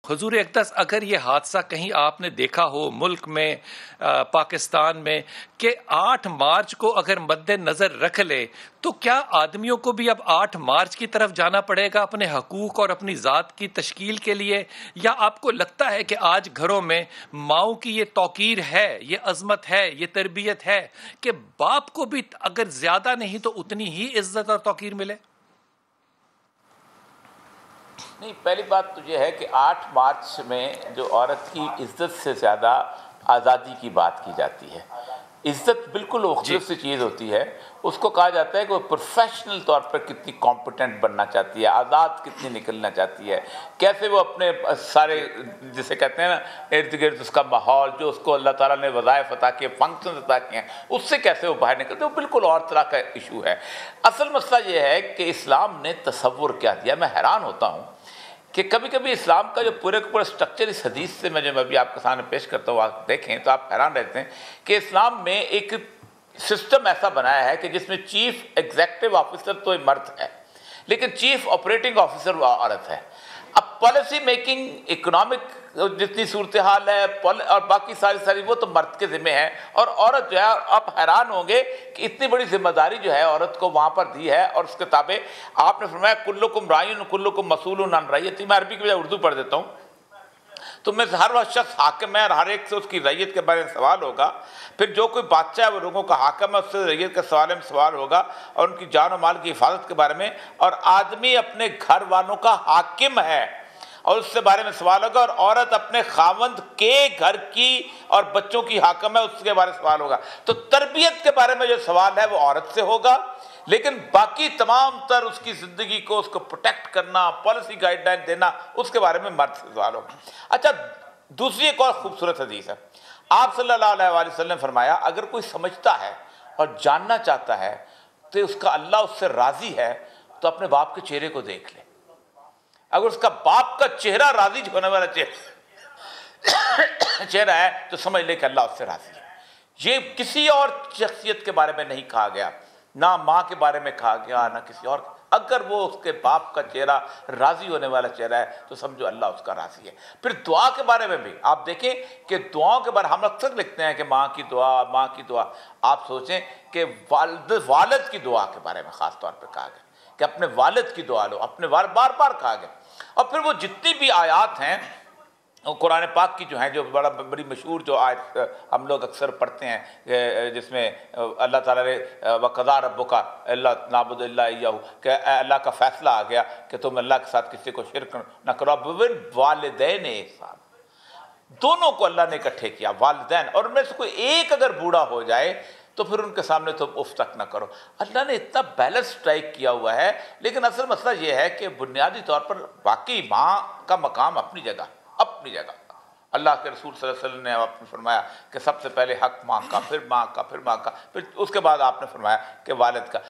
حضور اقدس، اگر یہ حادثہ کہیں آپ نے دیکھا ہو ملک میں، پاکستان میں، کہ 8 مارچ کو اگر مد نظر رکھ لے تو کیا آدمیوں کو بھی اب 8 مارچ کی طرف جانا پڑے گا اپنے حقوق اور اپنی ذات کی تشکیل کے لیے؟ یا آپ کو لگتا ہے کہ آج گھروں میں ماؤں کی یہ توقیر ہے، یہ عظمت ہے، یہ تربیت ہے کہ باپ کو بھی اگر زیادہ نہیں تو اتنی ہی عزت اور توقیر ملے؟ نہیں، پہلی بات تو یہ ہے کہ 8 مارچ میں جو عورت کی عزت سے زیادہ آزادی کی بات کی جاتی ہے۔ عزت بالکل مختلف سی چیز ہوتی ہے۔ اس کو کہا جاتا ہے کہ وہ پروفیشنل طور پر کتنی کمپٹنٹ بننا چاہتی ہے، آزاد کتنی نکلنا چاہتی ہے، کیسے وہ اپنے سارے جسے کہتے ہیں نا ارد گرد اس کا ماحول جو اس کو اللہ تعالیٰ نے وظائف عطا کیے، فنکشنز عطا کیے ہیں، اس سے کیسے وہ باہر نکلتے ہیں، وہ بالکل اور طرح کا ایشو ہے۔ اصل مسئلہ یہ ہے کہ اسلام نے تصور کیا دیا۔ میں حیران ہوتا ہوں کہ کبھی کبھی اسلام کا جو پورے کا پورا اسٹرکچر اس حدیث سے میں جو ابھی آپ کے سامنے پیش کرتا ہوں آپ دیکھیں تو آپ حیران رہتے ہیں کہ اسلام میں ایک سسٹم ایسا بنایا ہے کہ جس میں چیف ایگزیکٹو آفیسر تو مرد ہے لیکن چیف آپریٹنگ آفیسر وہ عورت ہے۔ اب پالیسی میکنگ، اکنامک جتنی صورتحال ہے اور باقی ساری وہ تو مرد کے ذمہ ہے، اور عورت جو ہے، آپ حیران ہوں گے کہ اتنی بڑی ذمہ داری جو ہے عورت کو وہاں پر دی ہے، اور اس کے تابع آپ نے فرمایا کلکم راعٍ کلکم مسئول عن رعیتہ۔ میں عربی کی بجائے اردو پڑھ دیتا ہوں۔ تو میں سے ہر وہ شخص حاکم ہے اور ہر ایک سے اس کی رعیت کے بارے میں سوال ہوگا۔ پھر جو کوئی بادشاہ ہے وہ لوگوں کا حاکم ہے، اس سے رعیت کے بارے میں سوال ہوگا اور ان کی جان و مال کی حفاظت کے بارے میں، اور آدمی اپنے گھر والوں کا حاکم ہے اور اس سے بارے میں سوال ہوگا، اور عورت اپنے خاوند کے گھر کی اور بچوں کی حاکم ہے، اس کے بارے میں سوال ہوگا۔ تو تربیت کے بارے میں جو سوال ہے وہ عورت سے ہوگا، لیکن باقی تمام تر اس کی زندگی کو اس کو پروٹیکٹ کرنا، پالیسی گائیڈ لائن دینا، اس کے بارے میں مرد سے سوال ہوگا۔ اچھا، دوسری ایک اور خوبصورت حدیث ہے۔ آپ صلی اللہ علیہ وآلہ وسلم نے فرمایا اگر کوئی سمجھتا ہے اور جاننا چاہتا ہے تو اس کا اللہ اس سے راضی ہے تو اپنے باپ کے چہرے کو دیکھ لے۔ اگر اس کا باپ کا چہرہ راضی ہونے والا چہرہ ہے تو سمجھ لے کہ اللہ اس سے راضی ہے۔ یہ کسی اور شخصیت کے بارے میں نہیں کہا گیا، نہ ماں کے بارے میں کہا گیا، نہ کسی اور۔ اگر وہ اس کے باپ کا چہرہ راضی ہونے والا چہرہ ہے تو سمجھو اللہ اس کا راضی ہے۔ پھر دعا کے بارے میں بھی آپ دیکھیں کہ دعاؤں کے بارے ہم اکثر لکھتے ہیں کہ ماں کی دعا، ماں کی دعا۔ آپ سوچیں کہ والد کی دعا کے بارے میں خاص طور پہ کہا گیا کہ اپنے والد کی دعا لو، اپنے بار بار کہا گیا۔ اور پھر وہ جتنی بھی آیات ہیں قرآن پاک کی جو ہیں، جو بڑی مشہور جو آیت ہم لوگ اکثر پڑھتے ہیں، جس میں اللہ تعالیٰ نے وَقَضَىٰ رَبُّكَ أَلَّا نَعْبُدَ إِلَّا إِيَّاهُ کہ اے اللہ کا فیصلہ آ گیا کہ تم اللہ کے ساتھ کسی کو شرک نہ کرو، وَبِالْوَالِدَيْنِ إِحْسَانًا۔ دونوں کو اللہ نے اکٹھے کیا، والدین، اور ان میں سے کوئی ایک اگر بوڑھا ہو جائے تو پھر ان کے سامنے تم اف تک نہ کرو۔ اللہ نے اتنا بیلنس اسٹرائک کیا ہوا ہے، لیکن اصل مسئلہ یہ ہے کہ بنیادی طور پر واقعی ماں کا مقام اپنی جگہ، اپنی جگہ۔ اللہ کے رسول صلی اللہ علیہ وسلم نے آپ نے فرمایا کہ سب سے پہلے حق ماں کا، پھر ماں کا، پھر ماں کا، پھر اس کے بعد آپ نے فرمایا کہ والد کا۔